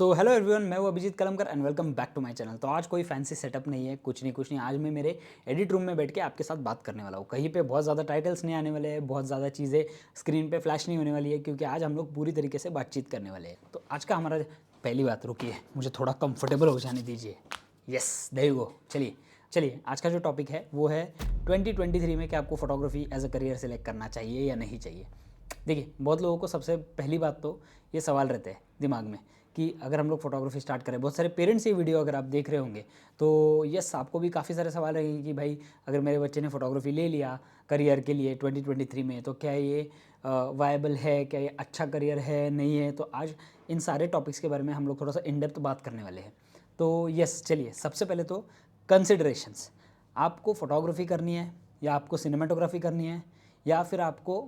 So hello everyone, मैं हूं Abhijeet Kalamkar and welcome back to my channel. तो आज कोई फैंसी सेटअप नहीं है, कुछ नहीं। आज मैं मेरे एडिट रूम में बैठ के आपके साथ बात करने वाला हूं। कहीं पे बहुत ज़्यादा टाइटल्स नहीं आने वाले हैं, बहुत ज़्यादा चीज़ें स्क्रीन पे फ्लैश नहीं होने वाली है, क्योंकि आज हम लोग पूरी तरीके से बातचीत करने वाले हैं। तो आज का हमारा पहली बात, रुकिए मुझे थोड़ा कंफर्टेबल हो जाने दीजिए। Yes, there you go. चलिए आज का जो टॉपिक है वो है 2023 में क्या आपको photography as a career select करना चाहिए या नहीं चाहिए। देखिए, बहुत लोगों को सबसे पहली बात तो ये सवाल रहते हैं दिमाग में कि अगर हम लोग फोटोग्राफी स्टार्ट करें, बहुत सारे पेरेंट्स ये वीडियो अगर आप देख रहे होंगे तो यस, आपको भी काफ़ी सारे सवाल रहेंगे कि भाई अगर मेरे बच्चे ने फोटोग्राफी ले लिया करियर के लिए 2023 में, तो क्या ये वायबल है, क्या ये अच्छा करियर है, नहीं है। तो आज इन सारे टॉपिक्स के बारे में हम लोग थोड़ा सा इन डेप्थ बात करने वाले हैं। तो यस, चलिए सबसे पहले तो कंसिडरेशंस। आपको फोटोग्राफी करनी है या आपको सिनेमाटोग्राफी करनी है या फिर आपको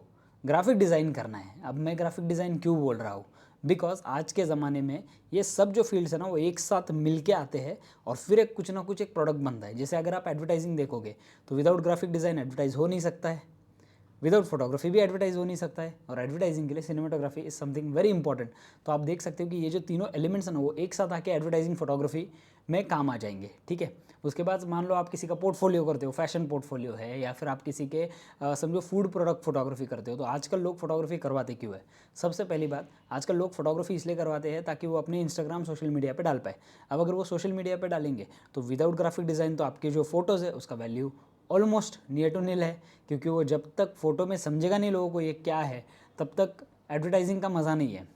ग्राफिक डिज़ाइन करना है। अब मैं ग्राफिक डिज़ाइन क्यों बोल रहा हूँ, बिकॉज आज के ज़माने में ये सब जो फील्ड्स है ना वो एक साथ मिल के आते हैं और फिर एक कुछ ना कुछ एक प्रोडक्ट बनता है। जैसे अगर आप एडवर्टाइजिंग देखोगे तो विदाउट ग्राफिक डिज़ाइन एडवर्टाइज हो नहीं सकता है, विदाउट फोटोग्राफी भी एडवर्टाइज हो नहीं सकता है, और एडवर्टाइजिंग के लिए cinematography is something very important. तो आप देख सकते हो कि ये जो तीनों एलिमेंट्स हैं ना वो एक साथ आके एडवर्टाइजिंग फोटोग्राफी में काम आ जाएंगे। ठीक है, उसके बाद मान लो आप किसी का पोर्टफोलियो करते हो, फैशन पोर्टफोलियो है, या फिर आप किसी के समझो फूड प्रोडक्ट फोटोग्राफी करते हो, तो आजकल लोग फोटोग्राफी करवाते क्यों है। सबसे पहली बात, आजकल लोग फोटोग्राफी इसलिए करवाते हैं ताकि वो अपने इंस्टाग्राम सोशल मीडिया पे डाल पाए। अब अगर वो सोशल मीडिया पे डालेंगे तो विदाउट ग्राफिक डिज़ाइन तो आपकी जो फोटोज़ है उसका वैल्यू ऑलमोस्ट नियर टू नील है, क्योंकि वो जब तक फ़ोटो में समझेगा नहीं लोगों को ये क्या है, तब तक एडवर्टाइजिंग का मज़ा नहीं है।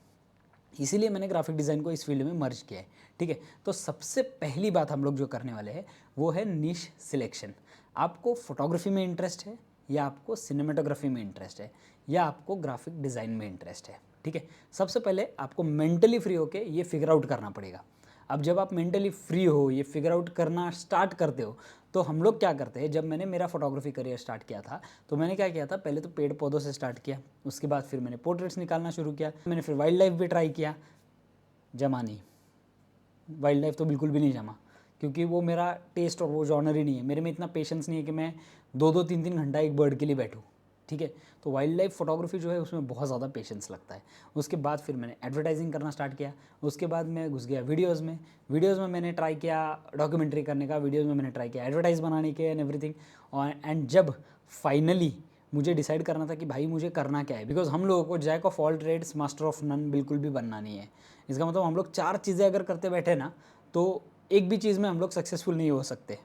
इसीलिए मैंने ग्राफिक डिज़ाइन को इस फील्ड में मर्ज किया है। ठीक है, तो सबसे पहली बात हम लोग जो करने वाले हैं वो है निश सिलेक्शन। आपको फोटोग्राफी में इंटरेस्ट है या आपको सिनेमाटोग्राफी में इंटरेस्ट है या आपको ग्राफिक डिज़ाइन में इंटरेस्ट है। ठीक है, सबसे पहले आपको मेंटली फ्री होके ये फिगर आउट करना पड़ेगा। अब जब आप मेंटली फ्री हो, ये फिगर आउट करना स्टार्ट करते हो, तो हम लोग क्या करते हैं, जब मैंने मेरा फोटोग्राफी करियर स्टार्ट किया था तो मैंने क्या किया था, पहले तो पेड़ पौधों से स्टार्ट किया, उसके बाद फिर मैंने पोर्ट्रेट्स निकालना शुरू किया, मैंने फिर वाइल्ड लाइफ भी ट्राई किया। जमा नहीं, वाइल्ड लाइफ तो बिल्कुल भी नहीं जमा, क्योंकि वो मेरा टेस्ट और वो जॉनर ही नहीं है। मेरे में इतना पेशेंस नहीं है कि मैं 2-2 3-3 घंटा एक बर्ड के लिए बैठूँ। ठीक है, तो वाइल्ड लाइफ फोटोग्राफी जो है उसमें बहुत ज़्यादा पेशेंस लगता है। उसके बाद फिर मैंने एडवर्टाइजिंग करना स्टार्ट किया, उसके बाद मैं घुस गया वीडियोज़ में मैंने ट्राई किया डॉक्यूमेंट्री करने का, वीडियोज़ में मैंने ट्राई किया एडवर्टाइज बनाने के एंड एवरीथिंग। और एंड जब फाइनली मुझे डिसाइड करना था कि भाई मुझे करना क्या है, बिकॉज हम लोगों को jack of all trades master of none बिल्कुल भी बनना नहीं है। इसका मतलब हम लोग 4 चीज़ें अगर करते बैठे ना तो एक भी चीज़ में हम लोग सक्सेसफुल नहीं हो सकते।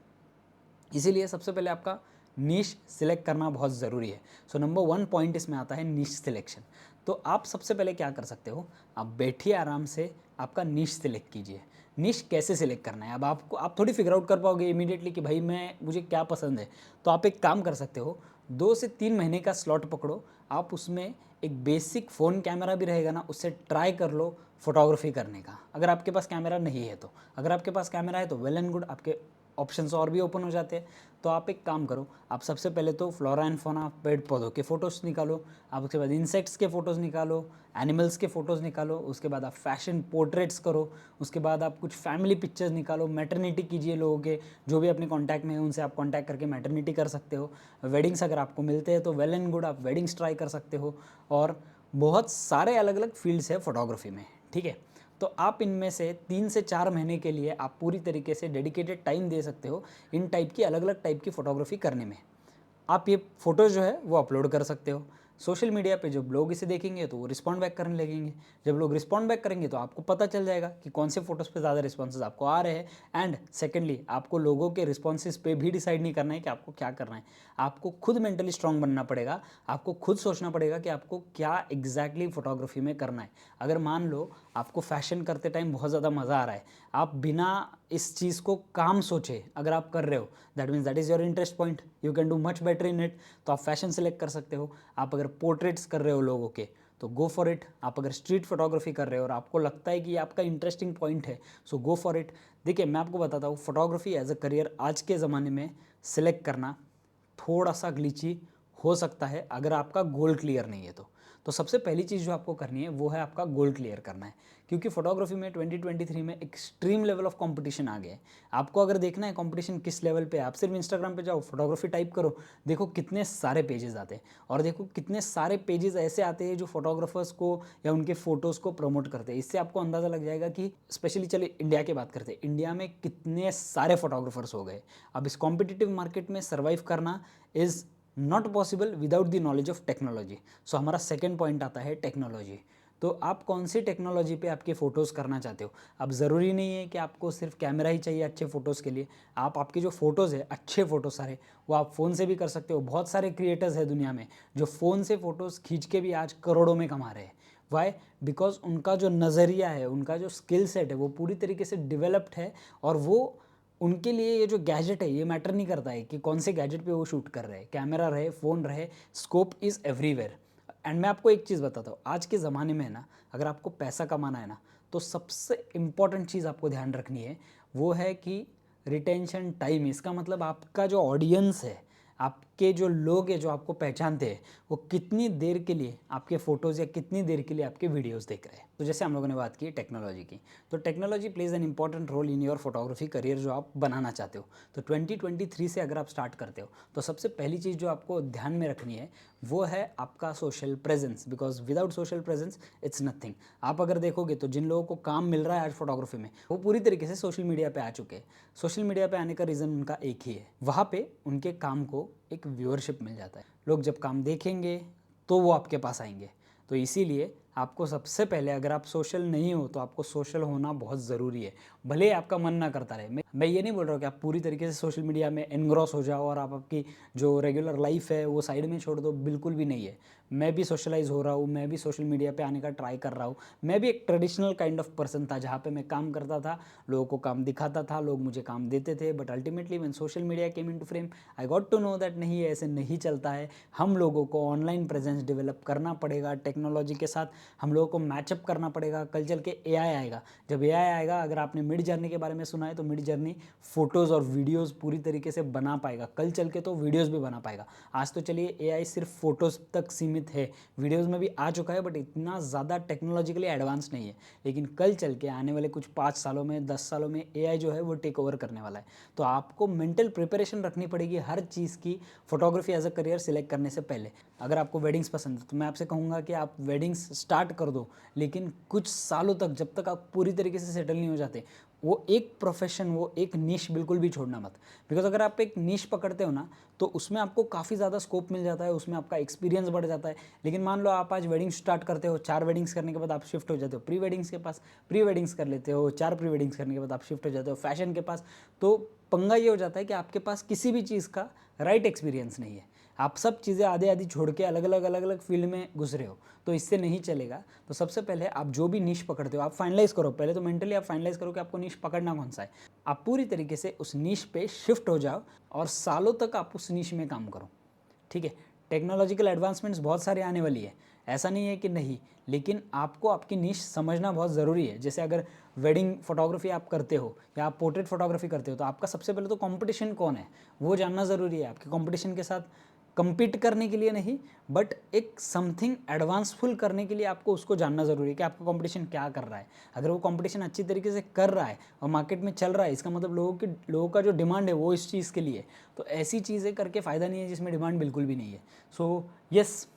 इसीलिए सबसे पहले आपका नीश सिलेक्ट करना बहुत ज़रूरी है। सो नंबर 1 पॉइंट इसमें आता है नीश सिलेक्शन। तो आप सबसे पहले क्या कर सकते हो, आप बैठिए आराम से, आपका नीश सिलेक्ट कीजिए। नीश कैसे सिलेक्ट करना है, अब आपको आप थोड़ी फिगर आउट कर पाओगे इमीडिएटली कि भाई मुझे क्या पसंद है। तो आप एक काम कर सकते हो, 2 से 3 महीने का स्लॉट पकड़ो, आप उसमें एक बेसिक फ़ोन कैमरा भी रहेगा ना, उससे ट्राई कर लो फोटोग्राफी करने का। अगर आपके पास कैमरा नहीं है तो, अगर आपके पास कैमरा है तो वेल एंड गुड, आपके ऑप्शंस और भी ओपन हो जाते हैं। तो आप एक काम करो, आप सबसे पहले तो फ्लोरा एंड फौना पेड़ पौधों के फ़ोटोज़ निकालो, आप उसके बाद इंसेक्ट्स के फ़ोटोज़ निकालो, एनिमल्स के फ़ोटोज़ निकालो, उसके बाद आप फैशन पोर्ट्रेट्स करो, उसके बाद आप कुछ फैमिली पिक्चर्स निकालो, मैटरनिटी कीजिए लोगों के जो भी अपने कॉन्टैक्ट में है उनसे आप कॉन्टैक्ट करके मैटरनिटी कर सकते हो। वेडिंग्स अगर आपको मिलते हैं तो वेल एंड गुड, आप वेडिंग्स ट्राई कर सकते हो। और बहुत सारे अलग अलग फील्ड्स है फोटोग्राफी में। ठीक है, तो आप इनमें से 3 से 4 महीने के लिए आप पूरी तरीके से डेडिकेटेड टाइम दे सकते हो इन टाइप की अलग अलग टाइप की फ़ोटोग्राफी करने में। आप ये फ़ोटोज़ जो है वो अपलोड कर सकते हो सोशल मीडिया पे। जब लोग इसे देखेंगे तो वो रिस्पॉन्ड बैक करने लगेंगे, जब लोग रिस्पॉन्ड बैक करेंगे तो आपको पता चल जाएगा कि कौन से फ़ोटोज़ पे ज़्यादा रिस्पॉन्सेज आपको आ रहे हैं। एंड सेकेंडली, आपको लोगों के रिस्पॉन्सेज पे भी डिसाइड नहीं करना है कि आपको क्या करना है। आपको खुद मेंटली स्ट्रांग बनना पड़ेगा, आपको खुद सोचना पड़ेगा कि आपको क्या एग्जैक्टली फोटोग्राफी में करना है। अगर मान लो आपको फैशन करते टाइम बहुत ज़्यादा मज़ा आ रहा है, आप बिना इस चीज़ को काम सोचे अगर आप कर रहे हो, that means that is your interest point, you can do much better in it. तो आप फैशन सेलेक्ट कर सकते हो। आप अगर पोर्ट्रेट्स कर रहे हो लोगों के तो गो फॉर इट। आप अगर स्ट्रीट फोटोग्राफी कर रहे हो और आपको लगता है कि ये आपका इंटरेस्टिंग पॉइंट है, सो गो फॉर इट। देखिए, मैं आपको बताता हूँ, फोटोग्राफी एज अ करियर आज के ज़माने में सिलेक्ट करना थोड़ा सा ग्लिची हो सकता है अगर आपका गोल क्लियर नहीं है तो। सबसे पहली चीज़ जो आपको करनी है वो है आपका गोल क्लियर करना है क्योंकि फोटोग्राफी में 2023 में एक्सट्रीम लेवल ऑफ कंपटीशन आ गया है। आपको अगर देखना है कंपटीशन किस लेवल पे है, आप सिर्फ इंस्टाग्राम पे जाओ, फोटोग्राफी टाइप करो, देखो कितने सारे पेजेस आते हैं और देखो कितने सारे पेजेस ऐसे आते हैं जो फोटोग्राफर्स को या उनके फोटोज़ को प्रमोट करते हैं। इससे आपको अंदाज़ा लग जाएगा कि स्पेशली चलिए इंडिया की बात करते हैं, इंडिया में कितने सारे फोटोग्राफर्स हो गए। अब इस कॉम्पिटिटिव मार्केट में सर्वाइव करना is not possible without the knowledge of technology. So हमारा सेकेंड पॉइंट आता है टेक्नोलॉजी। तो आप कौन सी टेक्नोलॉजी पे आपके फ़ोटोज़ करना चाहते हो। अब ज़रूरी नहीं है कि आपको सिर्फ कैमरा ही चाहिए अच्छे फ़ोटोज़ के लिए। आप आपके जो फ़ोटोज़ है अच्छे फ़ोटोज़ सारे, वो आप फ़ोन से भी कर सकते हो। बहुत सारे क्रिएटर्स हैं दुनिया में जो फ़ोन से फ़ोटोज़ खींच के भी आज करोड़ों में कमा रहे हैं। वाई? बिकॉज उनका जो नज़रिया है, उनका जो स्किल सेट है वो पूरी तरीके से डेवलप्ड है और वो उनके लिए ये जो गैजेट है ये मैटर नहीं करता है कि कौन से गैजेट पे वो शूट कर रहे हैं। कैमरा रहे, फ़ोन रहे, स्कोप इज़ एवरीवेयर। एंड मैं आपको एक चीज़ बताता हूँ, आज के ज़माने में है ना, अगर आपको पैसा कमाना है ना, तो सबसे इम्पॉर्टेंट चीज़ आपको ध्यान रखनी है वो है कि रिटेंशन टाइम। इसका मतलब आपका जो ऑडियंस है, आपके जो लोग हैं जो आपको पहचानते हैं, वो कितनी देर के लिए आपके फ़ोटोज़ या कितनी देर के लिए आपके वीडियोज़ देख रहे हैं। तो जैसे हम लोगों ने बात की टेक्नोलॉजी की, तो technology plays an important role in your photography career जो आप बनाना चाहते हो। तो 2023 से अगर आप स्टार्ट करते हो तो सबसे पहली चीज़ जो आपको ध्यान में रखनी है वो है आपका social presence, because without social presence it's nothing. आप अगर देखोगे तो जिन लोगों को काम मिल रहा है आज फोटोग्राफी में, वो पूरी तरीके से सोशल मीडिया पे आ चुके हैं। सोशल मीडिया पे आने का रीज़न उनका एक ही है, वहाँ पे उनके काम को एक व्यूअरशिप मिल जाता है। लोग जब काम देखेंगे तो वो आपके पास आएंगे। तो इसीलिए आपको सबसे पहले, अगर आप सोशल नहीं हो तो आपको सोशल होना बहुत ज़रूरी है, भले ही आपका मन ना करता रहे। मैं ये नहीं बोल रहा हूँ कि आप पूरी तरीके से सोशल मीडिया में एनग्रॉस हो जाओ और आप आपकी जो रेगुलर लाइफ है वो साइड में छोड़ दो, बिल्कुल भी नहीं है। मैं भी सोशलाइज हो रहा हूँ, मैं भी सोशल मीडिया पे आने का ट्राई कर रहा हूँ। मैं भी एक ट्रेडिशनल काइंड ऑफ पर्सन था जहाँ पे मैं काम करता था, लोगों को काम दिखाता था, लोग मुझे काम देते थे, but ultimately when social media came into frame I got to know that नहीं, ऐसे नहीं चलता है। हम लोगों को ऑनलाइन प्रेजेंस डेवलप करना पड़ेगा, टेक्नोलॉजी के साथ हम लोगों को मैचअप करना पड़ेगा। कल चल के एआई आएगा, जब एआई आएगा, अगर आपने मिड जर्नी के बारे में सुना है तो मिड जर्नी फोटोज़ और वीडियोज़ पूरी तरीके से बना पाएगा, कल चल के तो वीडियोज़ भी बना पाएगा। आज तो चलिए एआई सिर्फ फोटोज़ तक सीमित है, वीडियोज़ में भी आ चुका है, बट इतना ज़्यादा टेक्नोलॉजिकली एडवांस नहीं है। लेकिन कल चल के आने वाले कुछ 5 सालों में, 10 सालों में एआई जो है वो टेक ओवर करने वाला है। तो आपको मेंटल प्रिपरेशन रखनी पड़ेगी हर चीज़ की, photography as a career select करने से पहले। अगर आपको वेडिंग्स पसंद है तो मैं आपसे कहूँगा कि आप वेडिंग्स स्टार्ट कर दो, लेकिन कुछ सालों तक, जब तक आप पूरी तरीके से सेटल नहीं हो जाते, वो एक प्रोफेशन, वो एक निश बिल्कुल भी छोड़ना मत। बिकॉज अगर आप एक निश पकड़ते हो ना तो उसमें आपको काफ़ी ज़्यादा स्कोप मिल जाता है, उसमें आपका एक्सपीरियंस बढ़ जाता है। लेकिन मान लो आप आज वेडिंग स्टार्ट करते हो, 4 वेडिंग्स करने के बाद आप शिफ्ट हो जाते हो प्री वेडिंग्स के पास, प्री वेडिंग्स कर लेते हो, 4 प्री वेडिंग्स करने के बाद आप शिफ्ट हो जाते हो फैशन के पास। तो पंगा ये हो जाता है कि आपके पास किसी भी चीज़ का राइट एक्सपीरियंस नहीं है, आप सब चीज़ें आधे आधी छोड़ के अलग अलग फील्ड में घुस रहे हो, तो इससे नहीं चलेगा। तो सबसे पहले आप जो भी निश पकड़ते हो आप फाइनलाइज करो, पहले तो मेंटली आप फाइनलाइज करो कि आपको निश पकड़ना कौन सा है। आप पूरी तरीके से उस निश पे शिफ्ट हो जाओ और सालों तक आप उस निश में काम करो, ठीक है। टेक्नोलॉजिकल एडवांसमेंट्स बहुत सारे आने वाली है, ऐसा नहीं है कि नहीं, लेकिन आपको आपकी निश समझना बहुत ज़रूरी है। जैसे अगर वेडिंग फोटोग्राफी आप करते हो या आप पोर्ट्रेट फोटोग्राफी करते हो तो आपका सबसे पहले तो कंपटीशन कौन है वो जानना ज़रूरी है। आपके कंपटीशन के साथ compete करने के लिए नहीं, बट एक समथिंग एडवांसफुल करने के लिए आपको उसको जानना ज़रूरी है कि आपका कंपटीशन क्या कर रहा है। अगर वो कंपटीशन अच्छी तरीके से कर रहा है और मार्केट में चल रहा है, इसका मतलब लोगों का जो डिमांड है वो इस चीज़ के लिए। तो ऐसी चीज़ें करके फ़ायदा नहीं है जिसमें डिमांड बिल्कुल भी नहीं है। सो यस,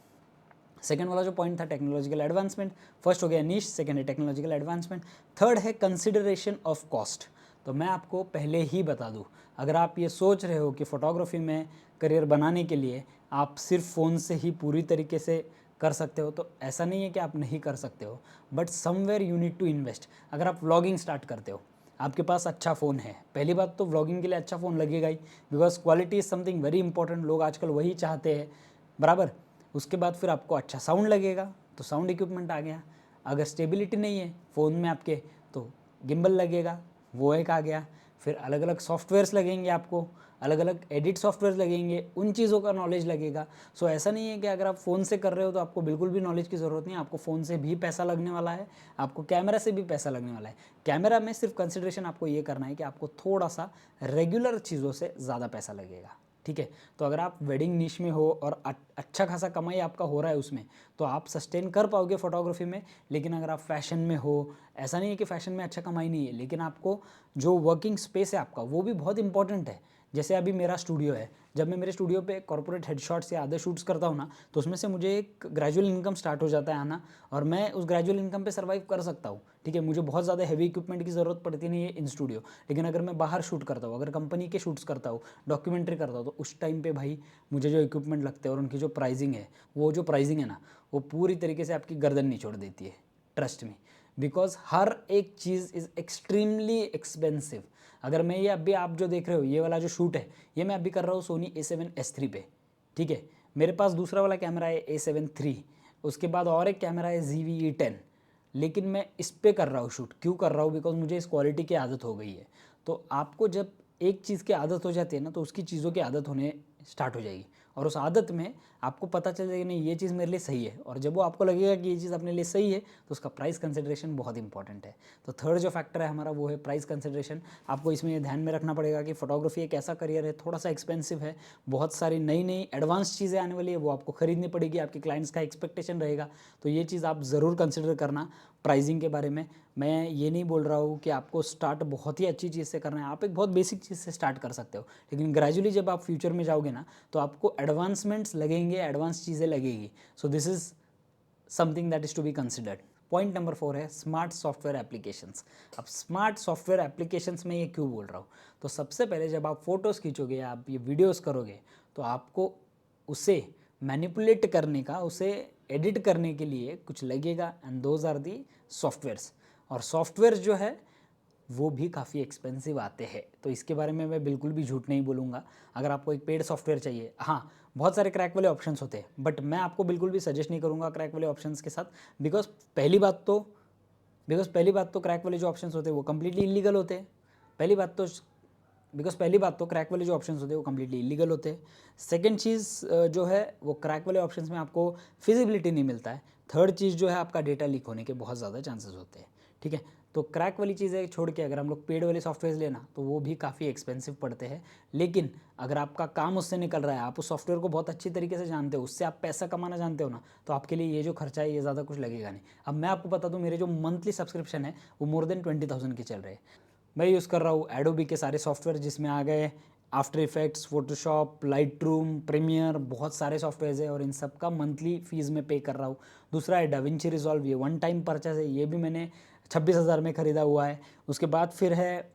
सेकेंड वाला जो पॉइंट था टेक्नोलॉजिकल एडवांसमेंट, फर्स्ट हो गया नीश, सेकेंड है टेक्नोलॉजिकल एडवांसमेंट, थर्ड है कंसिडरेशन ऑफ कॉस्ट। तो मैं आपको पहले ही बता दूं, अगर आप ये सोच रहे हो कि फ़ोटोग्राफी में करियर बनाने के लिए आप सिर्फ फ़ोन से ही पूरी तरीके से कर सकते हो, तो ऐसा नहीं है कि आप नहीं कर सकते हो, but somewhere you need to invest. अगर आप व्लॉगिंग स्टार्ट करते हो, आपके पास अच्छा फ़ोन है, पहली बात तो व्लॉगिंग के लिए अच्छा फ़ोन लगेगा ही, because quality is something very important, लोग आजकल वही चाहते हैं, बराबर। उसके बाद फिर आपको अच्छा साउंड लगेगा, तो साउंड इक्विपमेंट आ गया। अगर स्टेबिलिटी नहीं है फ़ोन में आपके तो गिम्बल लगेगा, वो एक आ गया। फिर अलग अलग सॉफ्टवेयर्स लगेंगे, आपको अलग अलग एडिट सॉफ्टवेयर्स लगेंगे, उन चीज़ों का नॉलेज लगेगा। सो ऐसा नहीं है कि अगर आप फ़ोन से कर रहे हो तो आपको बिल्कुल भी नॉलेज की ज़रूरत नहीं है, आपको फ़ोन से भी पैसा लगने वाला है, आपको कैमरा से भी पैसा लगने वाला है। कैमरा में सिर्फ कंसिडरेशन आपको ये करना है कि आपको थोड़ा सा रेगुलर चीज़ों से ज़्यादा पैसा लगेगा, ठीक है। तो अगर आप वेडिंग निश में हो और अच्छा खासा कमाई आपका हो रहा है उसमें, तो आप सस्टेन कर पाओगे फोटोग्राफी में। लेकिन अगर आप फैशन में हो, ऐसा नहीं है कि फैशन में अच्छा कमाई नहीं है, लेकिन आपको जो वर्किंग स्पेस है आपका वो भी बहुत इंपॉर्टेंट है। जैसे अभी मेरा स्टूडियो है, जब मैं मेरे स्टूडियो पे कॉर्पोरेट हेडशॉट्स या अदर शूट्स करता हूँ ना, तो उसमें से मुझे एक ग्रेजुअल इनकम स्टार्ट हो जाता है आना, और मैं उस ग्रेजुअल इनकम पे सर्वाइव कर सकता हूँ। ठीक है, मुझे बहुत ज़्यादा हैवी इक्विपमेंट की ज़रूरत पड़ती नहीं है इन स्टूडियो। लेकिन अगर मैं बाहर शूट करता हूँ, अगर कंपनी के शूट्स करता हूँ, डॉक्यूमेंट्री करता हूँ, तो उस टाइम पे भाई मुझे जो इक्विपमेंट लगते हैं और उनकी जो प्राइसिंग है, वो जो प्राइसिंग है ना, वो पूरी तरीके से आपकी गर्दन निचोड़ देती है, ट्रस्ट मी। बिकॉज हर एक चीज़ इज़ एक्सट्रीमली एक्सपेंसिव। अगर मैं ये अभी आप जो देख रहे हो, ये वाला जो शूट है, ये मैं अभी कर रहा हूँ सोनी A7S III पे। ठीक है, मेरे पास दूसरा वाला कैमरा है A7 III, उसके बाद और एक कैमरा है ZV-E10, लेकिन मैं इस पे कर रहा हूँ शूट। क्यों कर रहा हूँ? बिकॉज मुझे इस क्वालिटी की आदत हो गई है। तो आपको जब एक चीज़ की आदत हो जाती है ना, तो उसकी चीज़ों की आदत होने स्टार्ट हो जाएगी, और उस आदत में आपको पता चल जाएगा नहीं ये चीज़ मेरे लिए सही है। और जब वो आपको लगेगा कि ये चीज़ अपने लिए सही है, तो उसका प्राइस कंसिडरेशन बहुत इंपॉर्टेंट है। तो थर्ड जो फैक्टर है हमारा, वो है प्राइस कंसिडरेशन। आपको इसमें ये ध्यान में रखना पड़ेगा कि फोटोग्राफी एक ऐसा करियर है, थोड़ा सा एक्सपेंसिव है, बहुत सारी नई नई एडवांस चीज़ें आने वाली है, वो आपको खरीदनी पड़ेगी, आपके क्लाइंट्स का एक्सपेक्टेशन रहेगा। तो ये चीज़ आप ज़रूर कंसिडर करना प्राइसिंग के बारे में। मैं ये नहीं बोल रहा हूँ कि आपको स्टार्ट बहुत ही अच्छी चीज़ से करना है, आप एक बहुत बेसिक चीज़ से स्टार्ट कर सकते हो, लेकिन ग्रेजुअली जब आप फ्यूचर में जाओगे ना, तो आपको एडवांसमेंट्स लगेंगे, एडवांस चीज़ें लगेगी। So this is something that is to be considered. Point number 4 है स्मार्ट सॉफ्टवेयर एप्लीकेशंस। अब स्मार्ट सॉफ्टवेयर एप्लीकेशंस में ये क्यों बोल रहा हूँ? तो सबसे पहले जब आप फ़ोटोज़ खींचोगे, आप ये वीडियोज़ करोगे, तो आपको उसे मैनिपुलेट करने का, उसे एडिट करने के लिए कुछ लगेगा, and those are the softwares. और सॉफ्टवेयर जो है वो भी काफ़ी एक्सपेंसिव आते हैं, तो इसके बारे में मैं बिल्कुल भी झूठ नहीं बोलूँगा। अगर आपको एक पेड सॉफ्टवेयर चाहिए, हाँ बहुत सारे क्रैक वाले ऑप्शंस होते हैं, बट मैं आपको बिल्कुल भी सजेस्ट नहीं करूँगा क्रैक वाले ऑप्शंस के साथ। बिकॉज पहली बात तो क्रैक वाले जो ऑप्शंस होते हैं वो कम्प्लीटली इलीगल होते हैं। पहली बात तो क्रैक वाले जो ऑप्शंस होते हैं वो कम्प्लीटली इलीगल होते हैं। सेकंड चीज़ जो है वो क्रैक वाले ऑप्शंस में आपको फिजिबिलिटी नहीं मिलता है। थर्ड चीज़ जो है आपका डेटा लीक होने के बहुत ज़्यादा चांसेस होते हैं। ठीक है, तो क्रैक वाली चीज़ें छोड़ के अगर हम लोग पेड वाले सॉफ्टवेयर लेना, तो वो भी काफ़ी एक्सपेंसिव पड़ते हैं। लेकिन अगर आपका काम उससे निकल रहा है, आप उस सॉफ्टवेयर को बहुत अच्छी तरीके से जानते हो, उससे आप पैसा कमाना जानते हो ना, तो आपके लिए ये जो खर्चा है ये ज़्यादा कुछ लगेगा नहीं। अब मैं आपको बता दूँ, मेरे जो मंथली सब्सक्रिप्शन है वो मोर देन 20,000 के चल रहे हैं। मैं यूज़ कर रहा हूँ एडोबी के सारे सॉफ्टवेयर, जिसमें आ गए after effects, Photoshop, Lightroom, Premiere, बहुत सारे सॉफ्टवेयर है, और इन सब का मंथली फीस में पे कर रहा हूँ। दूसरा है डाविंची रिजॉल्व, ये वन टाइम परचेज है, ये भी मैंने 26,000 में ख़रीदा हुआ है। उसके बाद फिर है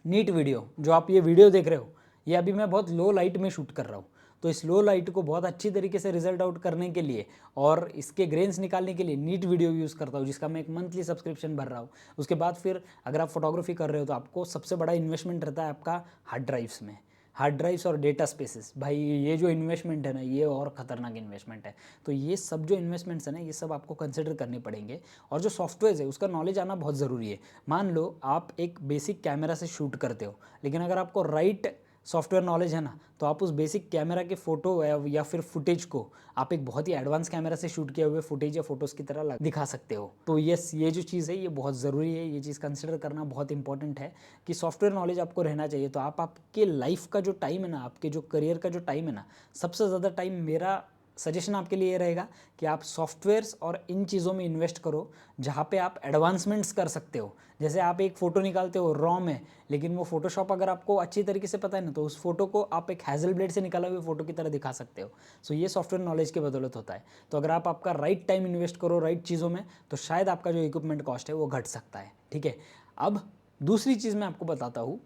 नीट वीडियो, जो आप ये वीडियो देख रहे हो, ये अभी मैं बहुत लो लाइट में शूट कर रहा हूँ। तो इस लो लाइट को बहुत अच्छी तरीके से रिजल्ट आउट करने के लिए और इसके ग्रेन्स निकालने के लिए नीट वीडियो यूज़ करता हूँ, जिसका मैं एक मंथली सब्सक्रिप्शन भर रहा हूँ। उसके बाद फिर अगर आप फोटोग्राफी कर रहे हो, तो आपको सबसे बड़ा इन्वेस्टमेंट रहता है आपका हार्ड ड्राइव्स में, हार्ड ड्राइव्स और डेटा स्पेसेस। भाई ये जो इन्वेस्टमेंट है ना, ये और ख़तरनाक इन्वेस्टमेंट है। तो ये सब जो इन्वेस्टमेंट्स है ना, ये सब आपको कंसिडर करने पड़ेंगे। और जो सॉफ्टवेयर है उसका नॉलेज आना बहुत ज़रूरी है। मान लो आप एक बेसिक कैमरा से शूट करते हो, लेकिन अगर आपको राइट सॉफ्टवेयर नॉलेज है ना, तो आप उस बेसिक कैमरा के फ़ोटो या फिर फुटेज को आप एक बहुत ही एडवांस कैमरा से शूट किए हुए फुटेज या फोटोज़ की तरह दिखा सकते हो। तो यस, ये जो चीज़ है ये बहुत ज़रूरी है, ये चीज़ कंसिडर करना बहुत इंपॉर्टेंट है कि सॉफ्टवेयर नॉलेज आपको रहना चाहिए। तो आपके लाइफ का जो टाइम है ना, आपके जो करियर का जो टाइम है ना, सबसे ज़्यादा टाइम मेरा सजेशन आपके लिए ये रहेगा कि आप सॉफ्टवेयर्स और इन चीज़ों में इन्वेस्ट करो जहाँ पे आप एडवांसमेंट्स कर सकते हो। जैसे आप एक फ़ोटो निकालते हो रॉ में, लेकिन वो फोटोशॉप अगर आपको अच्छी तरीके से पता है ना, तो उस फोटो को आप एक हैज़ल ब्लेड से निकाला हुए फोटो की तरह दिखा सकते हो। सो ये सॉफ्टवेयर नॉलेज की बदौलत होता है। तो अगर आप आपका राइट टाइम इन्वेस्ट करो राइट चीज़ों में, तो शायद आपका जो इक्विपमेंट कॉस्ट है वो घट सकता है। ठीक है, अब दूसरी चीज़ मैं आपको बताता हूँ,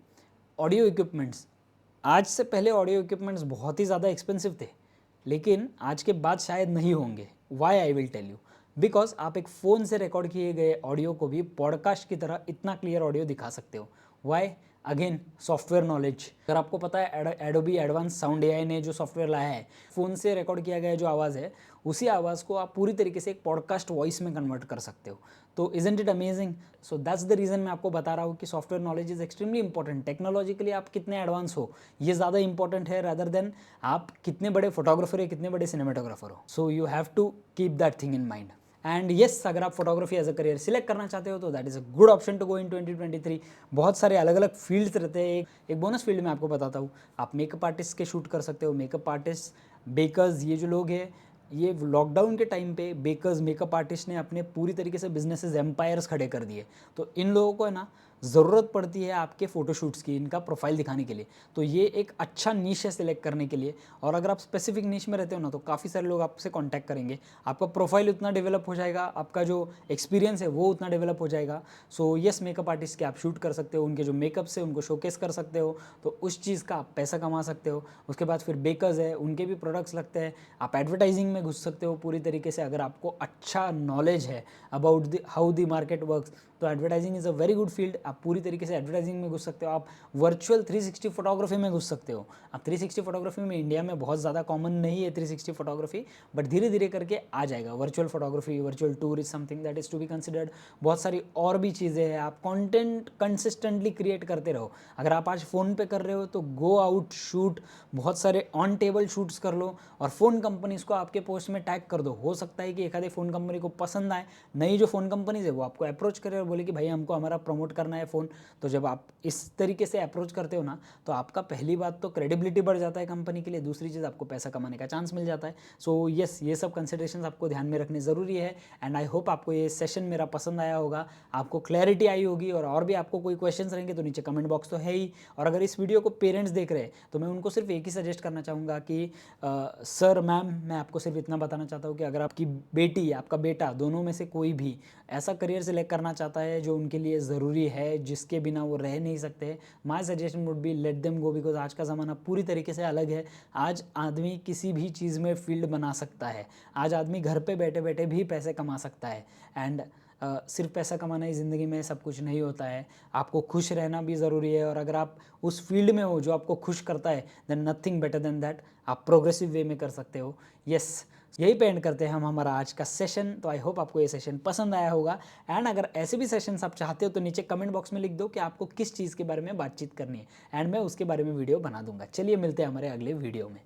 ऑडियो इक्विपमेंट्स। आज से पहले ऑडियो इक्विपमेंट्स बहुत ही ज़्यादा एक्सपेंसिव थे, लेकिन आज के बाद शायद नहीं होंगे। Why, I will tell you. Because आप एक फ़ोन से रिकॉर्ड किए गए ऑडियो को भी पॉडकास्ट की तरह इतना क्लियर ऑडियो दिखा सकते हो। वाई? Again software knowledge. अगर आपको पता है एडोबी एडवांस साउंड एआई ने जो सॉफ्टवेयर लाया है, फ़ोन से रिकॉर्ड किया गया जो आवाज़ है, उसी आवाज़ को आप पूरी तरीके से एक पॉडकास्ट वॉइस में कन्वर्ट कर सकते हो। तो isn't it amazing? So that's the reason मैं आपको बता रहा हूँ कि software knowledge is extremely important. Technologically आप कितने एडवांस हो, ये ज़्यादा इंपॉर्टेंट है रदर देन आप कितने बड़े फोटोग्राफर है, कितने बड़े सिनेमाटोग्राफर हो। So you have to keep that thing in mind. And yes, अगर आप photography as a career select करना चाहते हो तो that is a good option to go in 2023। बहुत सारे अलग अलग फील्ड्स रहते हैं। एक बोनस फील्ड में आपको बताता हूँ, आप मेकअप आर्टिस्ट के शूट कर सकते हो। मेकअप आर्टिस्ट, बेकर्स, ये जो लोग हैं, ये लॉकडाउन के टाइम पे बेकर्स, मेकअप आर्टिस्ट ने अपने पूरी तरीके से बिजनेसेस एम्पायर्स खड़े कर दिए। तो इन लोगों को है ना ज़रूरत पड़ती है आपके फ़ोटोशूट्स की, इनका प्रोफाइल दिखाने के लिए। तो ये एक अच्छा नीश है सिलेक्ट करने के लिए। और अगर आप स्पेसिफिक नीश में रहते हो ना तो काफ़ी सारे लोग आपसे कांटेक्ट करेंगे, आपका प्रोफाइल उतना डेवलप हो जाएगा, आपका जो एक्सपीरियंस है वो उतना डेवलप हो जाएगा। सो येस, मेकअप आर्टिस्ट के आप शूट कर सकते हो, उनके जो मेकअप से उनको शोकेस कर सकते हो, तो उस चीज़ का आप पैसा कमा सकते हो। उसके बाद फिर बेकर्स है, उनके भी प्रोडक्ट्स लगते हैं, आप एडवर्टाइजिंग में घुस सकते हो पूरी तरीके से। अगर आपको अच्छा नॉलेज है about the how the market works, तो advertising is a very good field. आप पूरी तरीके से एडवर्टाइजिंग में घुस सकते हो। आप वर्चुअल 360 फोटोग्राफी में घुस सकते हो। अब 360 फोटोग्राफी में इंडिया में बहुत ज़्यादा कॉमन नहीं है 360 फोटोग्राफी, बट धीरे धीरे करके आ जाएगा। Virtual photography, virtual tour is something that is to be considered. बहुत सारी और भी चीज़ें हैं। आप कंटेंट कंसिस्टेंटली क्रिएट करते रहो। अगर आप आज फ़ोन पे कर रहे हो तो गो आउट, शूट, बहुत सारे ऑन टेबल शूट्स कर लो और फ़ोन कंपनीज़ को आपके पोस्ट में टैग कर दो। हो सकता है कि एक आधे फ़ोन कंपनी को पसंद आए, नई जो फ़ोन कंपनीज़ है वो आपको अप्रोच करे और बोले कि भाई हमको हमारा प्रमोट करना है फ़ोन। तो जब आप इस तरीके से अप्रोच करते हो ना, तो आपका पहली बात तो क्रेडिबिलिटी बढ़ जाता है कंपनी के लिए, दूसरी चीज़ आपको पैसा कमाने का चांस मिल जाता है। सो येस, ये सब कंसिडरेशंस आपको ध्यान में रखने ज़रूरी है। एंड आई होप आपको ये सेशन मेरा पसंद आया होगा, आपको क्लैरिटी आई होगी। और भी आपको कोई क्वेश्चंस रहेंगे तो नीचे कमेंट बॉक्स तो है ही। और अगर इस वीडियो को पेरेंट्स देख रहे हैं तो मैं उनको सिर्फ एक ही सजेस्ट करना चाहूँगा कि सर, मैम, मैं आपको सिर्फ इतना बताना चाहता हूँ कि अगर आपकी बेटी, आपका बेटा, दोनों में से कोई भी ऐसा करियर सिलेक्ट करना चाहता है जो उनके लिए ज़रूरी है, जिसके बिना वो रह नहीं सकते, my suggestion would be let them go. Because आज का ज़माना पूरी तरीके से अलग है। आज आदमी किसी भी चीज़ में फील्ड बना सकता है। आज आदमी घर पे बैठे बैठे भी पैसे कमा सकता है। एंड सिर्फ पैसा कमाना ही ज़िंदगी में सब कुछ नहीं होता है। आपको खुश रहना भी ज़रूरी है। और अगर आप उस फील्ड में हो जो आपको खुश करता है, then nothing better than that. आप प्रोग्रेसिव वे में कर सकते हो। यस, यही पे एंड करते हैं हम हमारा आज का सेशन। तो आई होप आपको ये सेशन पसंद आया होगा। एंड अगर ऐसे भी सेशंस आप चाहते हो तो नीचे कमेंट बॉक्स में लिख दो कि आपको किस चीज़ के बारे में बातचीत करनी है, एंड मैं उसके बारे में वीडियो बना दूंगा। चलिए मिलते हैं हमारे अगले वीडियो में।